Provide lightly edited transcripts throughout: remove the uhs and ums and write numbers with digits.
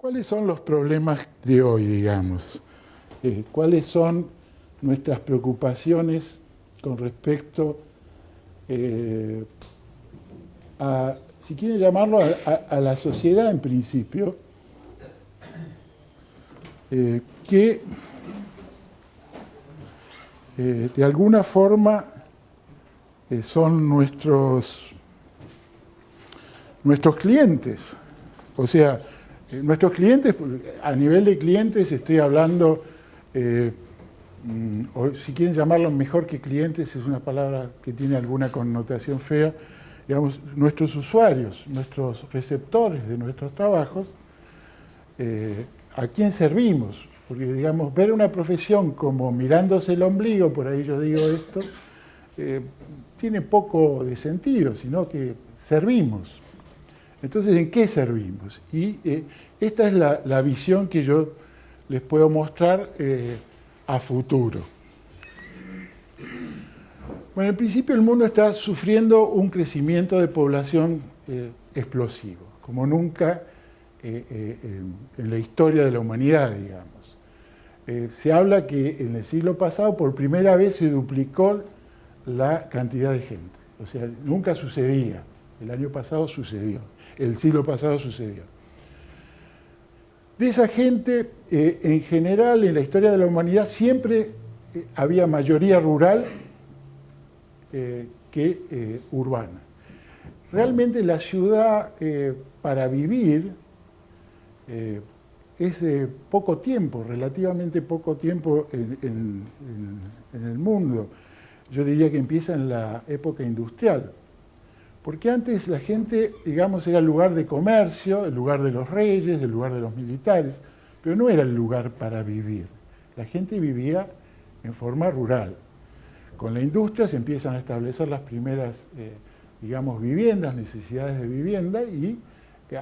¿Cuáles son los problemas de hoy, digamos? ¿Cuáles son nuestras preocupaciones con respecto a, si quieren llamarlo, a la sociedad en principio, que de alguna forma son nuestros clientes? O sea, nuestros clientes, a nivel de clientes estoy hablando, o si quieren llamarlo mejor que clientes, es una palabra que tiene alguna connotación fea, digamos, nuestros usuarios, nuestros receptores de nuestros trabajos, ¿a quién servimos? Porque, digamos, ver una profesión como mirándose el ombligo, por ahí yo digo esto, tiene poco de sentido, sino que servimos. Entonces, ¿en qué servimos? Y esta es la visión que yo les puedo mostrar a futuro. Bueno, en principio el mundo está sufriendo un crecimiento de población explosivo, como nunca en la historia de la humanidad, digamos. Se habla que en el siglo pasado por primera vez se duplicó la cantidad de gente. O sea, nunca sucedía. El año pasado sucedió. El siglo pasado sucedió. De esa gente, en general, en la historia de la humanidad, siempre había mayoría rural que urbana. Realmente la ciudad, para vivir, es de poco tiempo, relativamente poco tiempo en el mundo. Yo diría que empieza en la época industrial. Porque antes la gente, digamos, era el lugar de comercio, el lugar de los reyes, el lugar de los militares, pero no era el lugar para vivir. La gente vivía en forma rural. Con la industria se empiezan a establecer las primeras, digamos, viviendas, necesidades de vivienda, y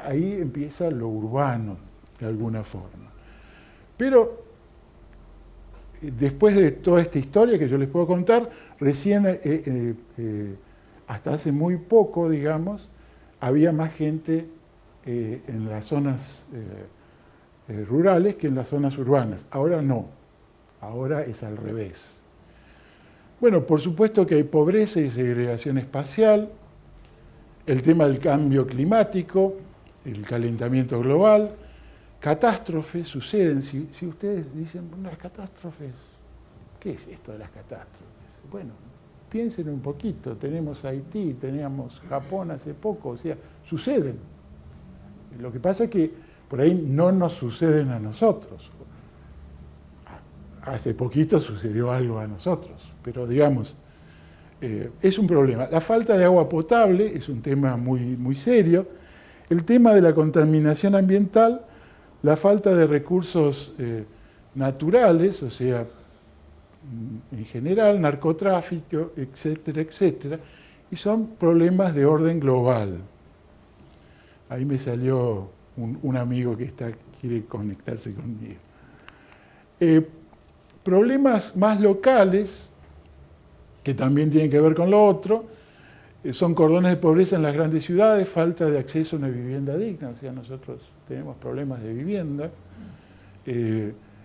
ahí empieza lo urbano, de alguna forma. Pero después de toda esta historia que yo les puedo contar, recién hasta hace muy poco, digamos, había más gente en las zonas rurales que en las zonas urbanas. Ahora no, ahora es al revés. Bueno, por supuesto que hay pobreza y segregación espacial, el tema del cambio climático, el calentamiento global, catástrofes suceden. Si ustedes dicen, bueno, las catástrofes, ¿qué es esto de las catástrofes? Bueno, piensen un poquito, tenemos Haití, teníamos Japón hace poco, o sea, suceden. Lo que pasa es que por ahí no nos suceden a nosotros. Hace poquito sucedió algo a nosotros, pero digamos, es un problema. La falta de agua potable es un tema muy serio. El tema de la contaminación ambiental, la falta de recursos naturales, o sea, en general, narcotráfico, etcétera, etcétera, y son problemas de orden global. Ahí me salió un amigo que quiere conectarse conmigo. Problemas más locales, que también tienen que ver con lo otro, son cordones de pobreza en las grandes ciudades, falta de acceso a una vivienda digna, o sea, nosotros tenemos problemas de vivienda,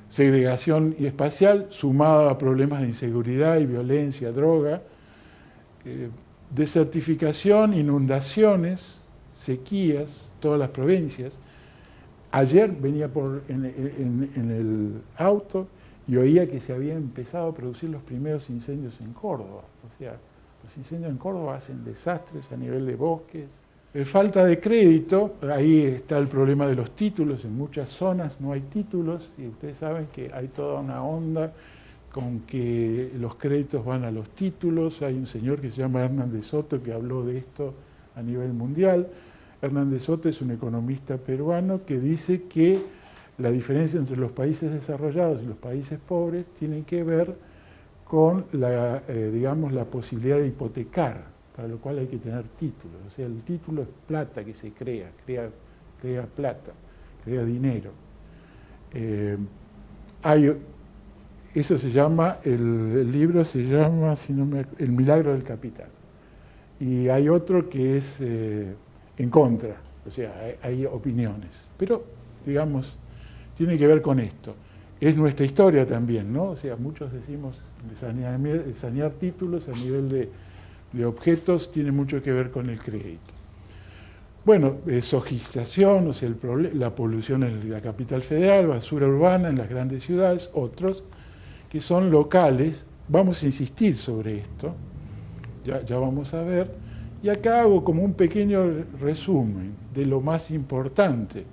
segregación y espacial, sumada a problemas de inseguridad y violencia, droga, desertificación, inundaciones, sequías, todas las provincias. Ayer venía en el auto y oía que se habían empezado a producir los primeros incendios en Córdoba. O sea, los incendios en Córdoba hacen desastres a nivel de bosques. Falta de crédito, ahí está el problema de los títulos, en muchas zonas no hay títulos y ustedes saben que hay toda una onda con que los créditos van a los títulos. Hay un señor que se llama Hernández Soto que habló de esto a nivel mundial. Hernández Soto es un economista peruano que dice que la diferencia entre los países desarrollados y los países pobres tiene que ver con digamos, la posibilidad de hipotecar, para lo cual hay que tener títulos. O sea, el título es plata que se crea plata, crea dinero. Eso se llama, el libro se llama, El milagro del capital. Y hay otro que es en contra, o sea, hay opiniones. Pero digamos, tiene que ver con esto. Es nuestra historia también, ¿no? O sea, muchos decimos sanear títulos a nivel de objetos tiene mucho que ver con el crédito. Bueno, sojización, o sea, la polución en la capital federal, basura urbana en las grandes ciudades, otros que son locales. Vamos a insistir sobre esto, ya vamos a ver. Y acá hago como un pequeño resumen de lo más importante.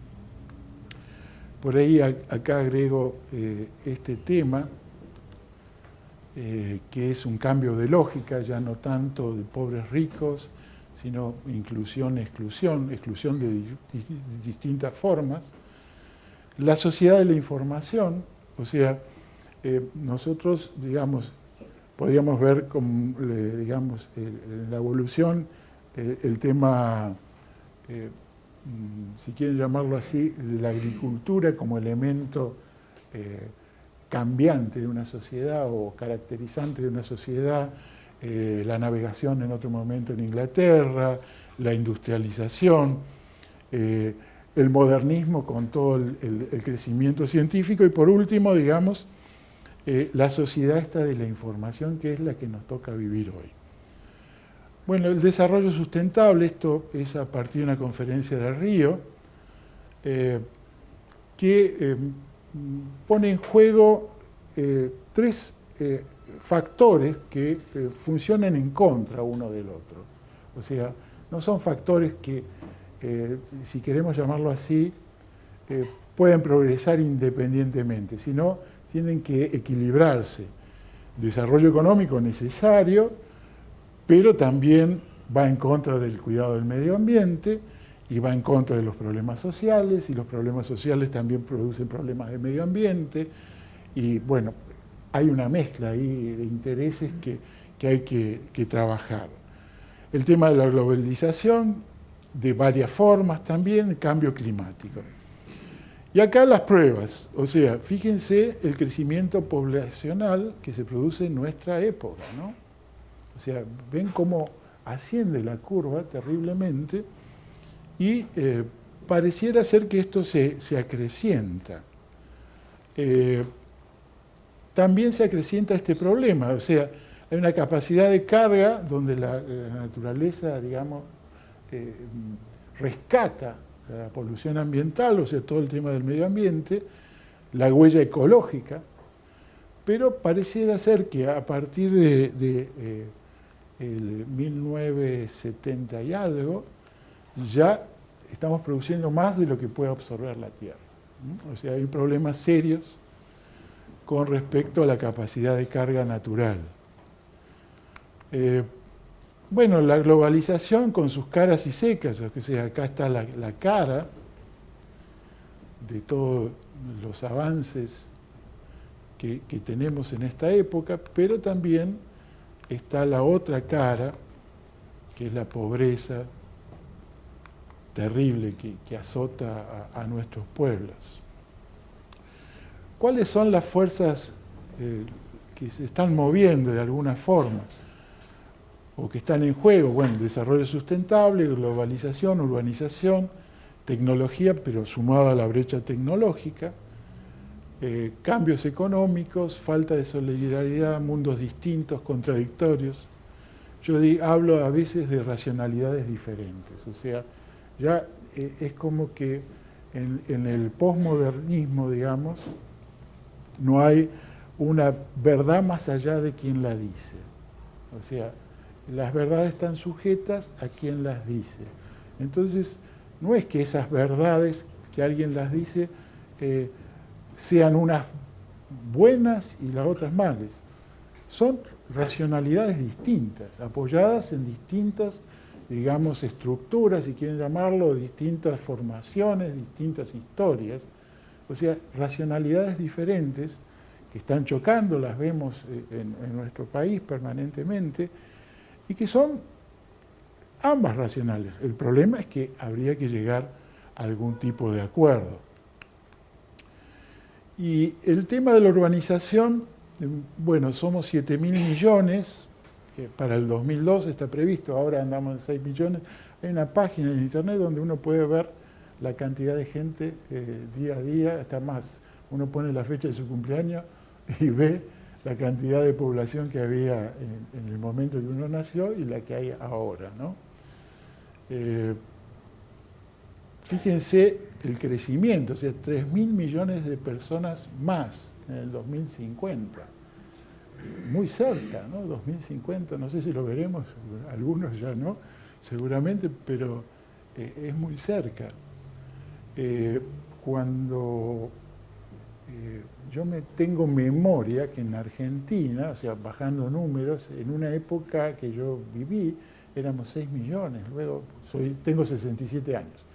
Por ahí acá agrego este tema, que es un cambio de lógica, ya no tanto de pobres ricos, sino inclusión, exclusión de distintas formas. La sociedad de la información, o sea, nosotros, digamos, podríamos ver, digamos, en la evolución, el tema, si quieren llamarlo así, de la agricultura como elemento cambiante de una sociedad o caracterizante de una sociedad, la navegación en otro momento en Inglaterra, la industrialización, el modernismo con todo el crecimiento científico y por último, digamos, la sociedad esta de la información que es la que nos toca vivir hoy. Bueno, el desarrollo sustentable, esto es a partir de una conferencia de Río, que pone en juego tres factores que funcionan en contra uno del otro. O sea, no son factores que, si queremos llamarlo así, pueden progresar independientemente, sino tienen que equilibrarse. Desarrollo económico necesario, pero también va en contra del cuidado del medio ambiente y va en contra de los problemas sociales, y los problemas sociales también producen problemas de medio ambiente, y bueno, hay una mezcla ahí de intereses que hay que trabajar. El tema de la globalización, de varias formas también, el cambio climático. Y acá las pruebas, o sea, fíjense el crecimiento poblacional que se produce en nuestra época, ¿no? O sea, ven cómo asciende la curva terriblemente y pareciera ser que esto se acrecienta. También se acrecienta este problema, o sea, hay una capacidad de carga donde la naturaleza, digamos, rescata la polución ambiental, o sea, todo el tema del medio ambiente, la huella ecológica, pero pareciera ser que a partir de el 1970 y algo, ya estamos produciendo más de lo que puede absorber la Tierra. O sea, hay problemas serios con respecto a la capacidad de carga natural. Bueno, la globalización con sus caras y secas, o sea, acá está la cara de todos los avances que tenemos en esta época, pero también está la otra cara, que es la pobreza terrible que azota a nuestros pueblos. ¿Cuáles son las fuerzas que se están moviendo de alguna forma o que están en juego? Bueno, desarrollo sustentable, globalización, urbanización, tecnología, pero sumada a la brecha tecnológica, cambios económicos, falta de solidaridad, mundos distintos, contradictorios. Yo hablo a veces de racionalidades diferentes, o sea, ya es como que en el posmodernismo, digamos, no hay una verdad más allá de quien la dice. O sea, las verdades están sujetas a quien las dice. Entonces, no es que esas verdades que alguien las dice sean unas buenas y las otras malas. Son racionalidades distintas, apoyadas en distintas, digamos, estructuras, si quieren llamarlo, distintas formaciones, distintas historias. O sea, racionalidades diferentes que están chocando, las vemos en nuestro país permanentemente, y que son ambas racionales. El problema es que habría que llegar a algún tipo de acuerdo. Y el tema de la urbanización, bueno, somos 7.000 millones, que para el 2002 está previsto, ahora andamos en 6 millones. Hay una página en internet donde uno puede ver la cantidad de gente día a día, está más, uno pone la fecha de su cumpleaños y ve la cantidad de población que había en el momento que uno nació y la que hay ahora, ¿no? Fíjense el crecimiento, o sea, 3.000 millones de personas más en el 2050. Muy cerca, ¿no? 2050, no sé si lo veremos, algunos ya no, seguramente, pero es muy cerca. Cuando yo tengo memoria que en Argentina, o sea, bajando números, en una época que yo viví, éramos 6 millones, luego tengo 67 años.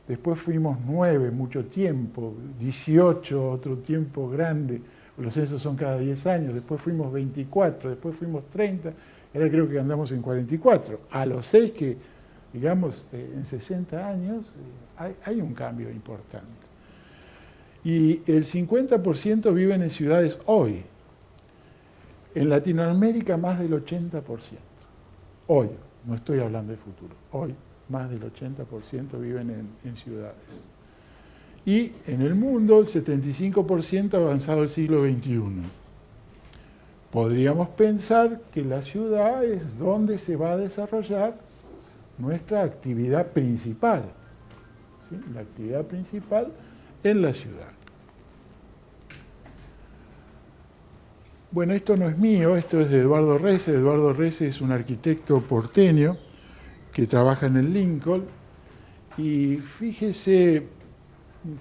Después fuimos 9 mucho tiempo, 18 otro tiempo grande, los censos son cada 10 años, después fuimos 24, después fuimos 30, ahora creo que andamos en 44. A los 6 que, digamos, en 60 años hay un cambio importante. Y el 50% viven en ciudades hoy. En Latinoamérica más del 80%. Hoy, no estoy hablando de futuro, hoy más del 80% viven en ciudades. Y en el mundo el 75% avanzado el siglo XXI. Podríamos pensar que la ciudad es donde se va a desarrollar nuestra actividad principal. ¿Sí? La actividad principal en la ciudad. Bueno, esto no es mío, esto es de Eduardo Rese. Eduardo Rese es un arquitecto porteño que trabaja en el Lincoln. Y fíjese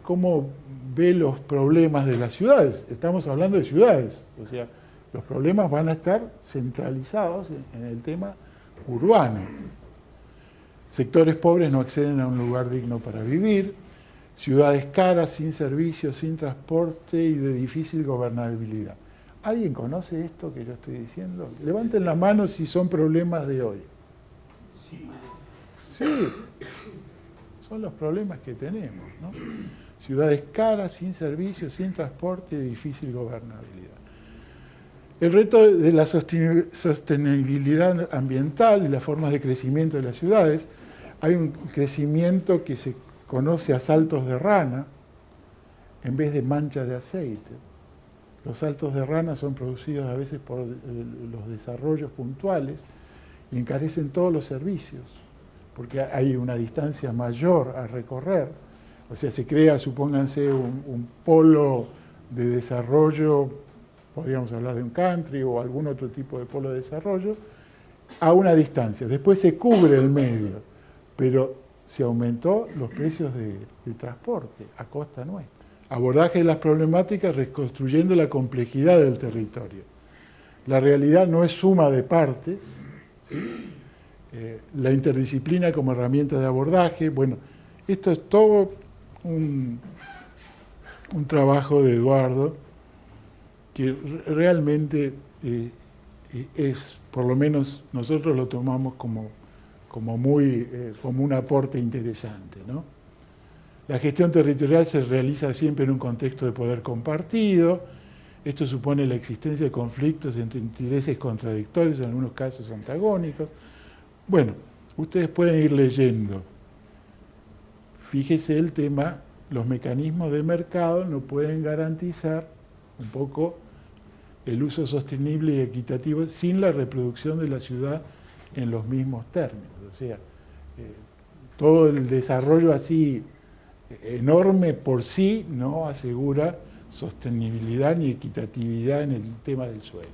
cómo ve los problemas de las ciudades. Estamos hablando de ciudades, o sea, los problemas van a estar centralizados en el tema urbano. Sectores pobres no acceden a un lugar digno para vivir, ciudades caras, sin servicios, sin transporte y de difícil gobernabilidad. ¿Alguien conoce esto que yo estoy diciendo? Levanten la mano si son problemas de hoy. Sí, son los problemas que tenemos, ¿no? Ciudades caras, sin servicios, sin transporte y de difícil gobernabilidad. El reto de la sostenibilidad ambiental y las formas de crecimiento de las ciudades. Hay un crecimiento que se conoce a saltos de rana en vez de manchas de aceite. Los saltos de rana son producidos a veces por los desarrollos puntuales y encarecen todos los servicios, porque hay una distancia mayor a recorrer. O sea, se crea, supónganse, un polo de desarrollo, podríamos hablar de un country o algún otro tipo de polo de desarrollo, a una distancia. Después se cubre el medio, pero se aumentó los precios de transporte a costa nuestra. Abordaje de las problemáticas reconstruyendo la complejidad del territorio. La realidad no es suma de partes, ¿sí? La interdisciplina como herramienta de abordaje. Bueno, esto es todo un trabajo de Eduardo que realmente es, por lo menos nosotros lo tomamos como un aporte interesante, ¿no? La gestión territorial se realiza siempre en un contexto de poder compartido. Esto supone la existencia de conflictos entre intereses contradictorios, en algunos casos antagónicos. Bueno, ustedes pueden ir leyendo. Fíjese el tema, los mecanismos de mercado no pueden garantizar un poco el uso sostenible y equitativo sin la reproducción de la ciudad en los mismos términos. O sea, todo el desarrollo así enorme por sí no asegura sostenibilidad ni equitatividad en el tema del suelo.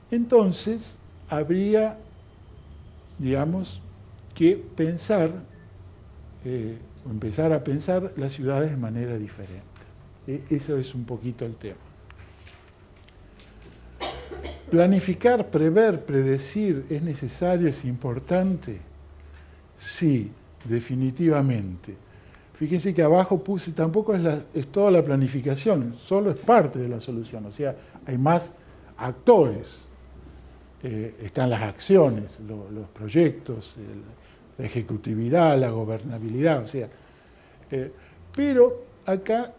Entonces, habría, digamos, que pensar, o empezar a pensar las ciudades de manera diferente. Eso es un poquito el tema. Planificar, prever, predecir, ¿es necesario, es importante? Sí, definitivamente. Fíjense que abajo puse, tampoco es toda la planificación, solo es parte de la solución, o sea, hay más actores. Están las acciones, los proyectos, la ejecutividad, la gobernabilidad, o sea. Pero acá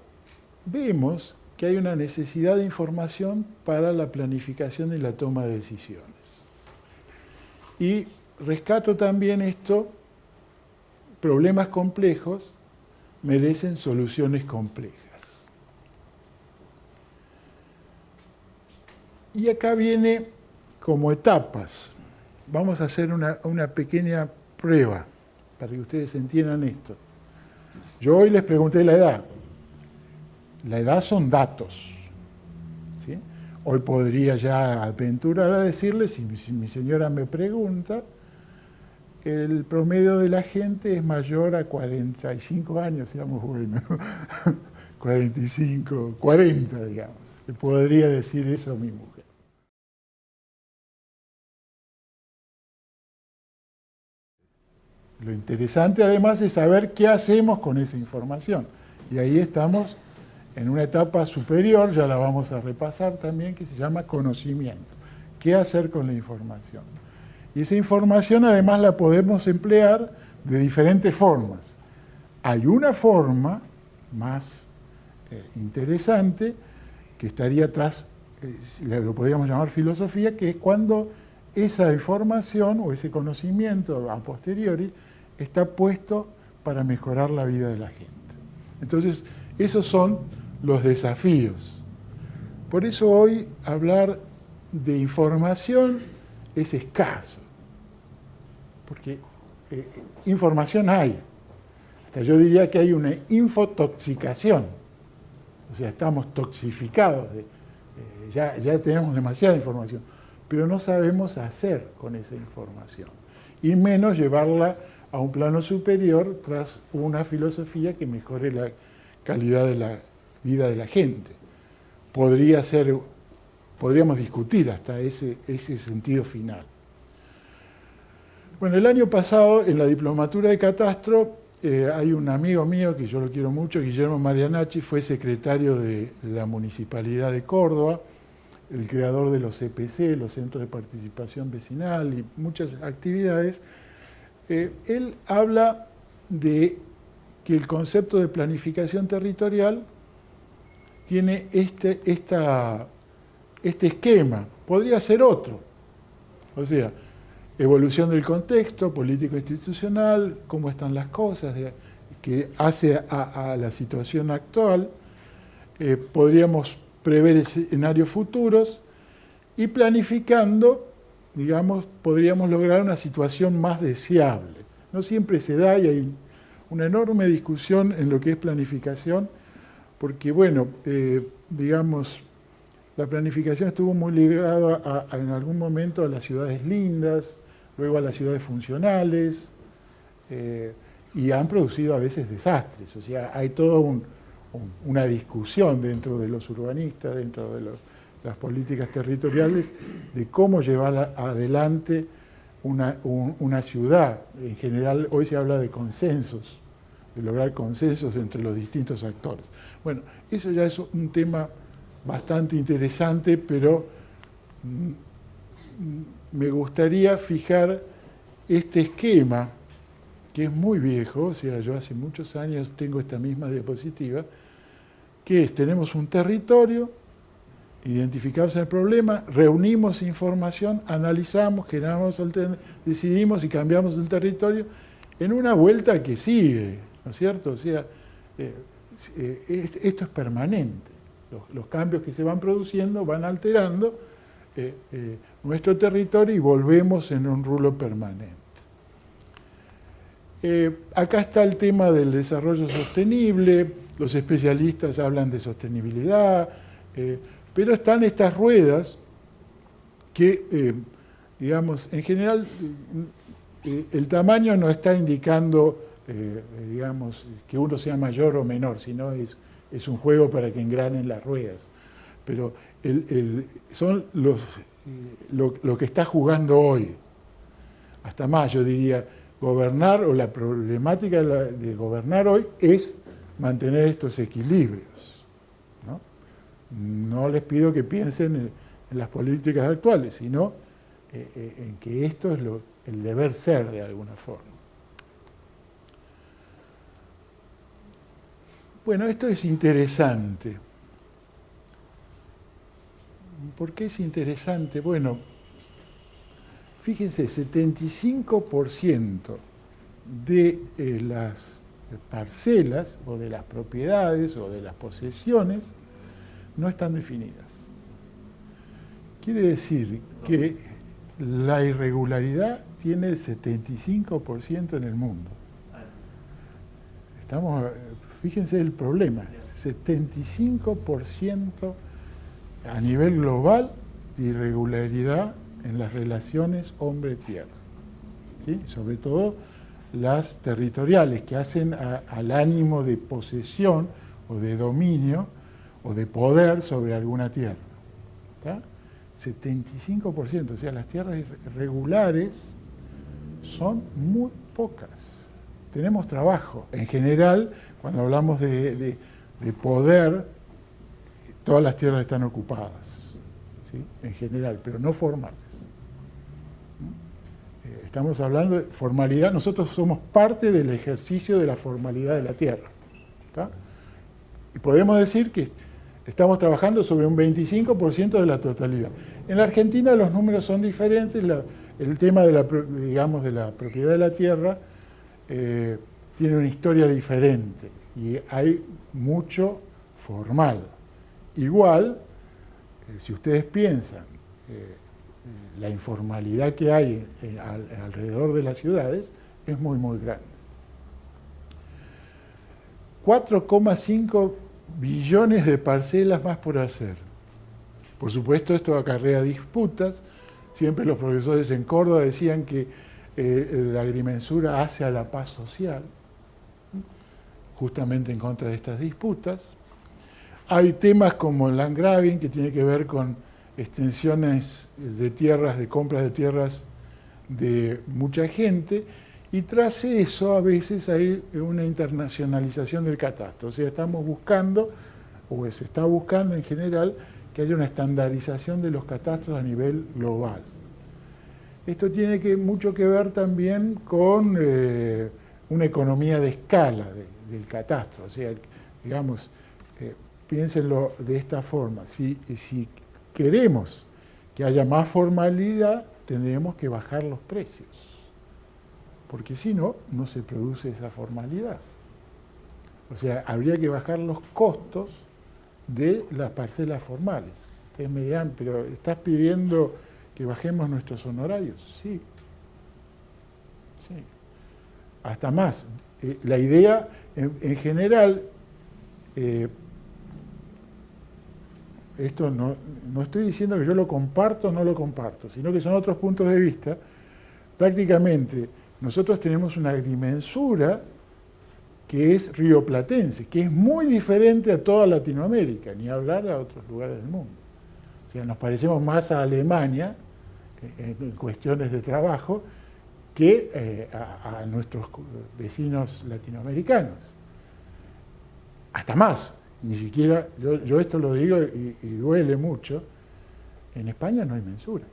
vemos que hay una necesidad de información para la planificación y la toma de decisiones. Y rescato también esto problemas complejos merecen soluciones complejas. Y acá viene como etapas. Vamos a hacer una pequeña prueba para que ustedes entiendan esto. Yo hoy les pregunté la edad. La edad son datos, ¿sí? Hoy podría ya aventurar a decirles, si mi señora me pregunta, el promedio de la gente es mayor a 45 años, seamos buenos. 45, 40, digamos. Le podría decir eso a mi mujer. Lo interesante además es saber qué hacemos con esa información. Y ahí estamos en una etapa superior, ya la vamos a repasar también, que se llama conocimiento. ¿Qué hacer con la información? Y esa información además la podemos emplear de diferentes formas. Hay una forma más interesante que estaría atrás, lo podríamos llamar filosofía, que es cuando esa información o ese conocimiento a posteriori está puesto para mejorar la vida de la gente. Entonces, esos son los desafíos. Por eso hoy hablar de información es escaso, porque información hay. Hasta yo diría que hay una infotoxicación, o sea, estamos toxificados, ya tenemos demasiada información, pero no sabemos hacer con esa información, y menos llevarla a un plano superior tras una filosofía que mejore la calidad de la vida de la gente. Podríamos discutir hasta ese sentido final. Bueno, el año pasado, en la diplomatura de Catastro, hay un amigo mío que yo lo quiero mucho, Guillermo Marianacci, fue secretario de la Municipalidad de Córdoba, el creador de los CPC, los Centros de Participación Vecinal y muchas actividades. Él habla de que el concepto de planificación territorial tiene este esquema, podría ser otro. O sea, evolución del contexto político-institucional, cómo están las cosas, que hace a la situación actual. Podríamos prever escenarios futuros y planificando, digamos, podríamos lograr una situación más deseable. No siempre se da y hay una enorme discusión en lo que es planificación, porque, bueno, digamos, la planificación estuvo muy ligada en algún momento a las ciudades lindas, luego a las ciudades funcionales, y han producido a veces desastres. O sea, hay toda una discusión dentro de los urbanistas, dentro de las políticas territoriales, de cómo llevar adelante una ciudad. En general, hoy se habla de consensos, de lograr consensos entre los distintos actores. Bueno, eso ya es un tema bastante interesante, pero me gustaría fijar este esquema, que es muy viejo, o sea, yo hace muchos años tengo esta misma diapositiva, que es, tenemos un territorio, identificamos el problema, reunimos información, analizamos, generamos, decidimos y cambiamos el territorio en una vuelta que sigue, ¿no es cierto? O sea, esto es permanente. Los cambios que se van produciendo van alterando nuestro territorio y volvemos en un rulo permanente. Acá está el tema del desarrollo sostenible, los especialistas hablan de sostenibilidad, pero están estas ruedas que, digamos, en general el tamaño no está indicando, digamos, que uno sea mayor o menor, sino es un juego para que engranen las ruedas. Pero son lo que está jugando hoy. Hasta más, yo diría, gobernar o la problemática de gobernar hoy es mantener estos equilibrios, ¿no? No les pido que piensen en las políticas actuales, sino en que esto es el deber ser de alguna forma. Bueno, esto es interesante. ¿Por qué es interesante? Bueno, fíjense, 75% de las parcelas o de las propiedades o de las posesiones no están definidas. Quiere decir que la irregularidad tiene el 75% en el mundo. Fíjense el problema, 75% a nivel global de irregularidad en las relaciones hombre-tierra, ¿sí? Sobre todo las territoriales que hacen al ánimo de posesión o de dominio o de poder sobre alguna tierra. ¿Está? 75%, o sea, las tierras irregulares son muy pocas. Tenemos trabajo. En general, cuando hablamos de poder, todas las tierras están ocupadas, ¿sí? En general, pero no formales. Estamos hablando de formalidad, nosotros somos parte del ejercicio de la formalidad de la tierra. ¿Está? Y podemos decir que estamos trabajando sobre un 25% de la totalidad. En la Argentina los números son diferentes, el tema de la propiedad de la tierra tiene una historia diferente y hay mucho formal. Igual, si ustedes piensan la informalidad que hay alrededor de las ciudades, es muy, muy grande. 4,5 billones de parcelas más por hacer. Por supuesto, esto acarrea disputas. Siempre los profesores en Córdoba decían que la agrimensura hace a la paz social, justamente en contra de estas disputas. Hay temas como el land grabbing, que tiene que ver con extensiones de tierras, de compras de tierras de mucha gente, y tras eso a veces hay una internacionalización del catastro. O sea, estamos buscando, o se está buscando en general, que haya una estandarización de los catastros a nivel global. Esto tiene mucho que ver también con una economía de escala del catastro. O sea, digamos, piénsenlo de esta forma. Si queremos que haya más formalidad, tendremos que bajar los precios, porque si no, no se produce esa formalidad. O sea, habría que bajar los costos de las parcelas formales. Ustedes me dirán, pero ¿estás pidiendo que bajemos nuestros honorarios? Sí. Sí. Hasta más. La idea, en general, esto no estoy diciendo que yo lo comparto o no lo comparto, sino que son otros puntos de vista. Prácticamente, nosotros tenemos una agrimensura que es rioplatense, que es muy diferente a toda Latinoamérica, ni hablar a otros lugares del mundo. O sea, nos parecemos más a Alemania en cuestiones de trabajo que a nuestros vecinos latinoamericanos. Hasta más. Ni siquiera, yo esto lo digo y duele mucho, en España no hay mensura.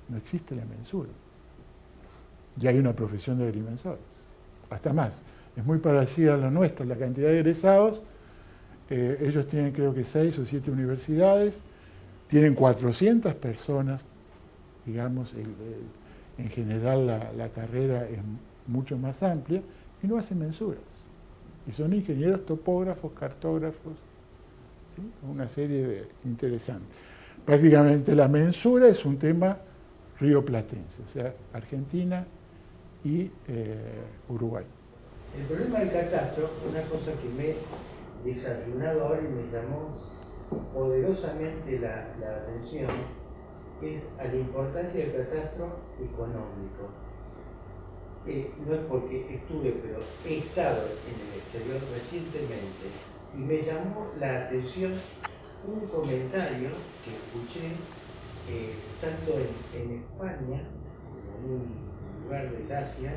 No existe la mensura. Y hay una profesión de agrimensores. Hasta más. Es muy parecida a la nuestra, la cantidad de egresados. Ellos tienen creo que 6 o 7 universidades, tienen 400 personas, digamos, en general la carrera es mucho más amplia, y no hacen mensuras. Y son ingenieros, topógrafos, cartógrafos, ¿sí? Una serie interesante. Prácticamente la mensura es un tema rioplatense, o sea, Argentina y Uruguay. El problema del catastro, una cosa que me he desayunado ahora y me llamó poderosamente la atención, es a la importancia del catastro económico. No es porque estuve, pero he estado en el exterior recientemente y me llamó la atención un comentario que escuché tanto en España, en un lugar de Asia,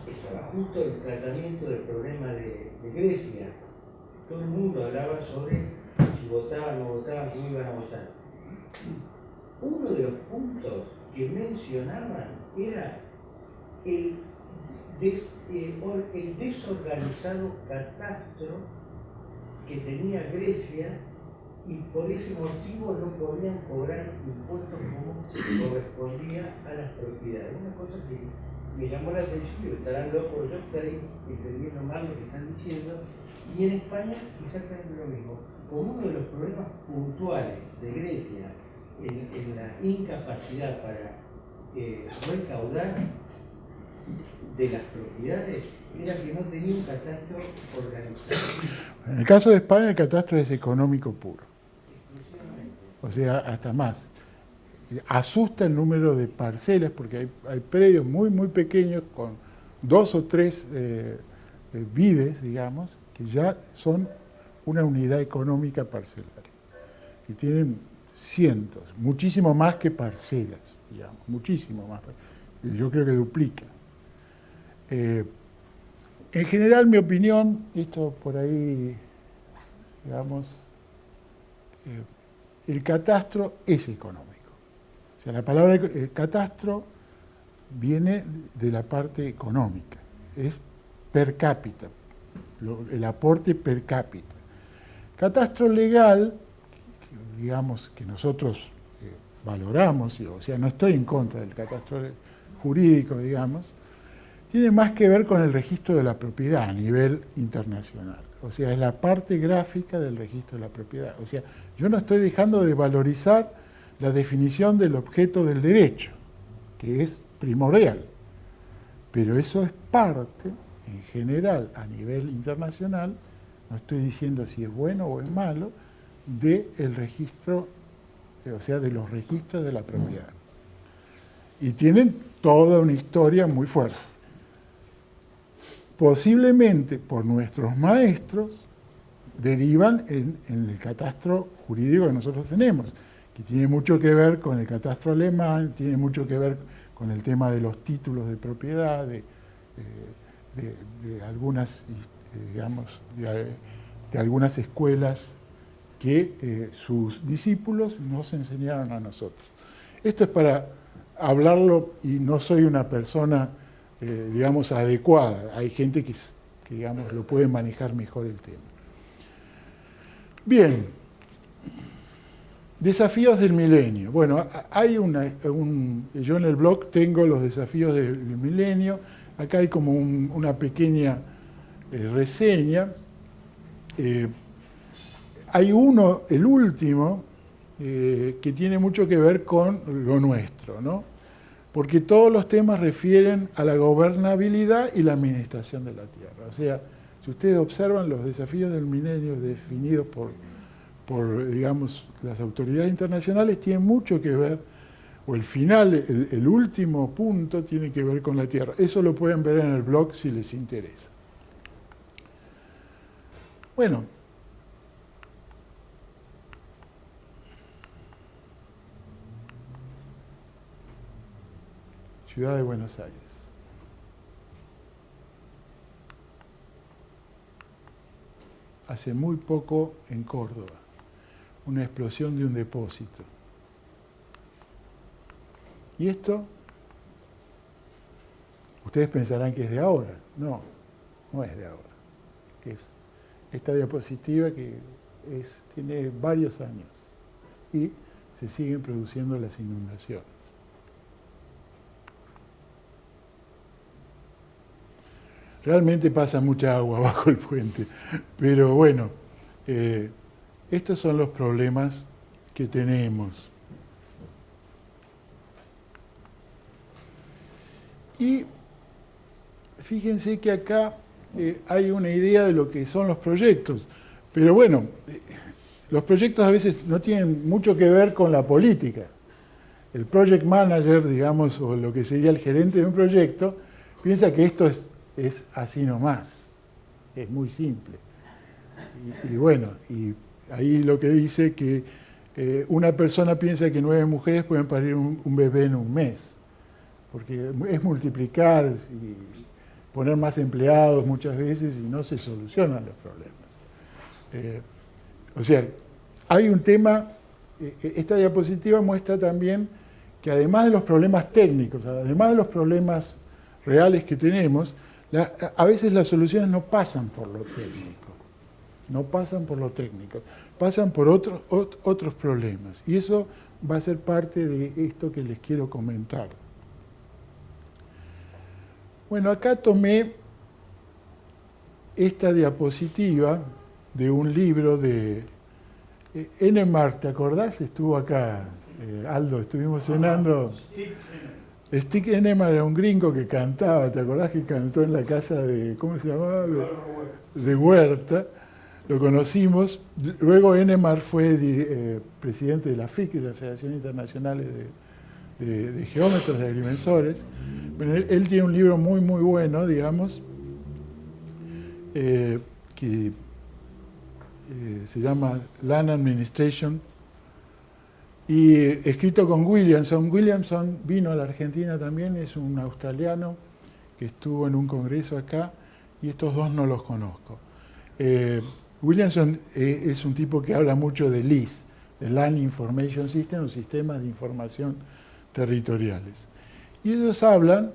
estaba justo el tratamiento del problema de Grecia. Todo el mundo hablaba sobre si votaban o no votaban, cómo iban a votar. Uno de los puntos que mencionaban era el desorganizado catastro que tenía Grecia y por ese motivo no podían cobrar impuestos como correspondía a las propiedades. Una cosa que me llamó la atención, y estarán locos, yo estaré entendiendo mal lo que están diciendo, y en España exactamente lo mismo. Como uno de los problemas puntuales de Grecia en la incapacidad para recaudar de las propiedades era que no tenía un catastro organizado. En el caso de España, el catastro es económico puro. O sea, hasta más. Asusta el número de parcelas, porque hay predios muy, muy pequeños con 2 o 3 vides, digamos, que ya son una unidad económica parcelaria. Y tienen cientos, muchísimo más que parcelas, digamos, muchísimo más. Yo creo que duplica. En general, mi opinión, esto por ahí, digamos, el catastro es económico. O sea, la palabra catastro viene de la parte económica, es per cápita, el aporte per cápita. Catastro legal, digamos, que nosotros valoramos, o sea, no estoy en contra del catastro jurídico, digamos, tiene más que ver con el registro de la propiedad a nivel internacional. O sea, es la parte gráfica del registro de la propiedad. O sea, yo no estoy dejando de valorizar la definición del objeto del derecho, que es primordial. Pero eso es parte, en general, a nivel internacional, no estoy diciendo si es bueno o es malo, del registro, o sea, de los registros de la propiedad. Y tienen toda una historia muy fuerte. Posiblemente por nuestros maestros derivan en el catastro jurídico que nosotros tenemos, que tiene mucho que ver con el catastro alemán, tiene mucho que ver con el tema de los títulos de propiedad, de algunas, digamos, de algunas escuelas que sus discípulos nos enseñaron a nosotros. Esto es para hablarlo, y no soy una persona digamos, adecuada. Hay gente que, digamos, lo puede manejar mejor el tema. Bien, desafíos del milenio. Bueno, hay yo en el blog tengo los desafíos del milenio. Acá hay como una pequeña reseña. Hay uno, el último, que tiene mucho que ver con lo nuestro, ¿no? Porque todos los temas refieren a la gobernabilidad y la administración de la tierra. O sea, si ustedes observan los desafíos del milenio definidos por digamos, las autoridades internacionales, tienen mucho que ver, o el final, el último punto, tiene que ver con la tierra. Eso lo pueden ver en el blog si les interesa. Bueno, Ciudad de Buenos Aires. Hace muy poco en Córdoba, una explosión de un depósito. ¿Y esto? Ustedes pensarán que es de ahora. No, no es de ahora. Es esta diapositiva que tiene varios años y se siguen produciendo las inundaciones. Realmente pasa mucha agua bajo el puente, pero bueno, estos son los problemas que tenemos. Y fíjense que acá hay una idea de lo que son los proyectos, pero bueno, los proyectos a veces no tienen mucho que ver con la política. El project manager, digamos, o lo que sería el gerente de un proyecto, piensa que esto es así nomás, es muy simple. Y bueno, y ahí lo que dice que una persona piensa que 9 mujeres pueden parir un bebé en un mes, porque es multiplicar y poner más empleados muchas veces y no se solucionan los problemas. O sea, hay un tema, esta diapositiva muestra también que además de los problemas técnicos, además de los problemas reales que tenemos, a veces las soluciones no pasan por lo técnico. no pasan por lo técnico, pasan por otros problemas. Y eso va a ser parte de esto que les quiero comentar. Bueno, acá tomé esta diapositiva de un libro de Enemar, ¿te acordás? Estuvo acá, Aldo, estuvimos cenando. Stig Enemar era un gringo que cantaba, ¿te acordás que cantó en la casa de, ¿cómo se llamaba? De Huerta. Lo conocimos. Luego Enemar fue presidente de la FIC, de la Federación Internacional de Geómetros, de Agrimensores. Bueno, él tiene un libro muy, muy bueno, digamos, que se llama Land Administration, y escrito con Williamson. Williamson vino a la Argentina también, es un australiano que estuvo en un congreso acá, y estos dos no los conozco. Williamson es un tipo que habla mucho de LIS, de Land Information System, o sistemas de información territoriales. Y ellos hablan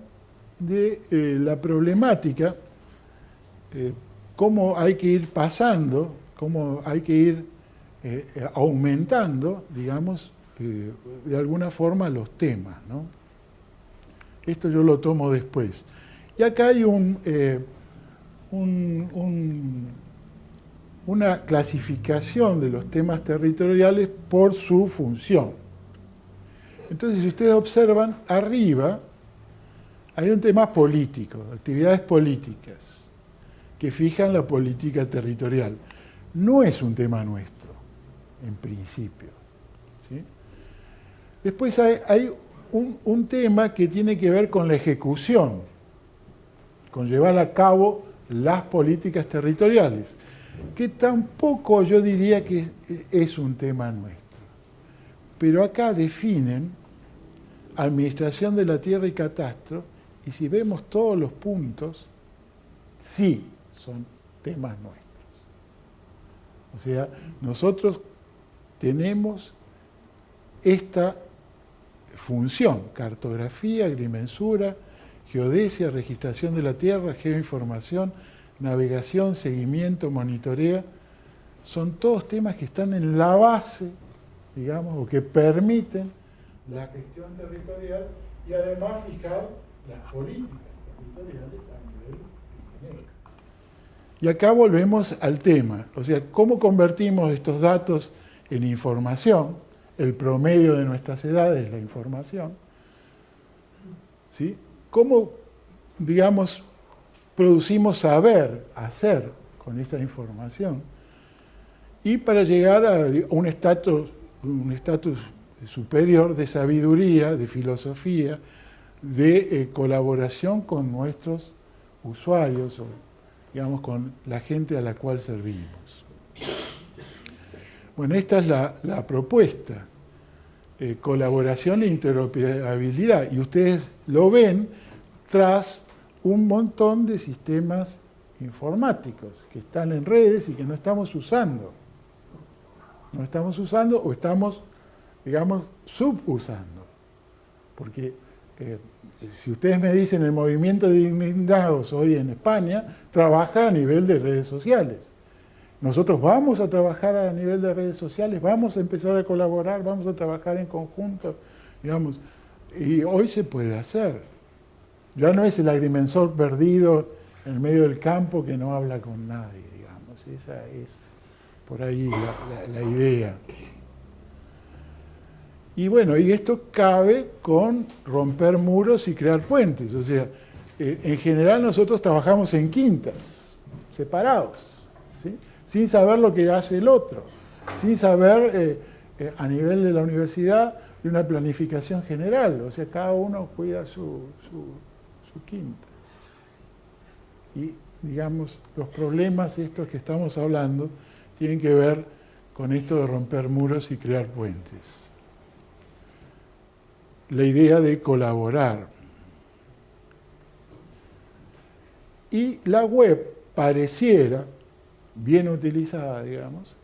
de la problemática, cómo hay que ir pasando, cómo hay que ir aumentando, digamos, de alguna forma los temas, ¿no? Esto yo lo tomo después. Y acá hay una clasificación de los temas territoriales por su función. Entonces, si ustedes observan, arriba hay un tema político, actividades políticas, que fijan la política territorial. No es un tema nuestro, en principio, ¿sí? Después hay un tema que tiene que ver con la ejecución, con llevar a cabo las políticas territoriales, que tampoco yo diría que es un tema nuestro. Pero acá definen administración de la tierra y catastro, y si vemos todos los puntos, sí son temas nuestros. O sea, nosotros tenemos esta función: cartografía, agrimensura, geodesia, registración de la tierra, geoinformación, navegación, seguimiento, monitoreo. Son todos temas que están en la base, digamos, o que permiten la gestión territorial y además fijar las políticas territoriales a nivel genérico. Y acá volvemos al tema, o sea, cómo convertimos estos datos en información. El promedio de nuestras edades es la información, ¿sí? ¿Cómo, digamos, producimos saber, hacer con esa información? Y para llegar a un estatus superior de sabiduría, de filosofía, de colaboración con nuestros usuarios, o digamos con la gente a la cual servimos. Bueno, esta es la propuesta, colaboración e interoperabilidad, y ustedes lo ven tras un montón de sistemas informáticos que están en redes y que no estamos usando. No estamos usando o estamos, digamos, subusando. Porque si ustedes me dicen, el movimiento de indignados hoy en España trabaja a nivel de redes sociales. Nosotros vamos a trabajar a nivel de redes sociales, vamos a empezar a colaborar, vamos a trabajar en conjunto, digamos, y hoy se puede hacer. Ya no es el agrimensor perdido en el medio del campo que no habla con nadie, digamos. Esa es por ahí la idea. Y bueno, y esto cabe con romper muros y crear puentes. O sea, en general nosotros trabajamos en quintas, separados, ¿sí? Sin saber lo que hace el otro, sin saber a nivel de la universidad de una planificación general. O sea, cada uno cuida su quinta. Y, digamos, los problemas estos que estamos hablando tienen que ver con esto de romper muros y crear puentes. La idea de colaborar. Y la web pareciera, bien utilizada, digamos,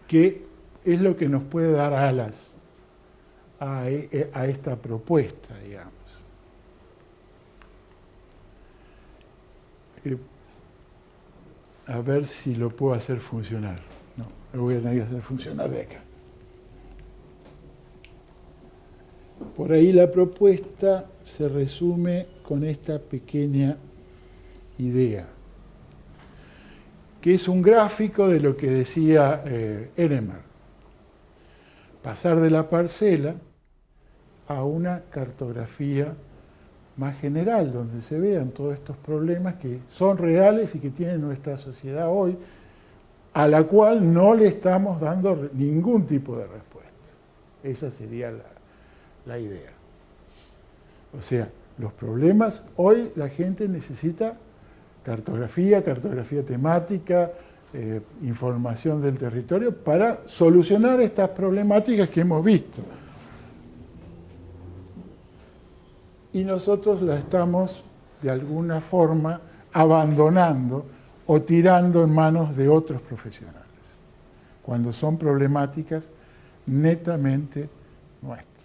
que es lo que nos puede dar alas a esta propuesta, digamos. a ver si lo puedo hacer funcionar. No, lo voy a tener que hacer funcionar de acá. Por ahí la propuesta se resume con esta pequeña idea, que es un gráfico de lo que decía Ehrman. Pasar de la parcela a una cartografía más general, donde se vean todos estos problemas que son reales y que tiene nuestra sociedad hoy, a la cual no le estamos dando ningún tipo de respuesta. Esa sería la idea. O sea, los problemas, hoy la gente necesita cartografía temática, información del territorio para solucionar estas problemáticas que hemos visto. Y nosotros la estamos, de alguna forma, abandonando o tirando en manos de otros profesionales, cuando son problemáticas netamente nuestras.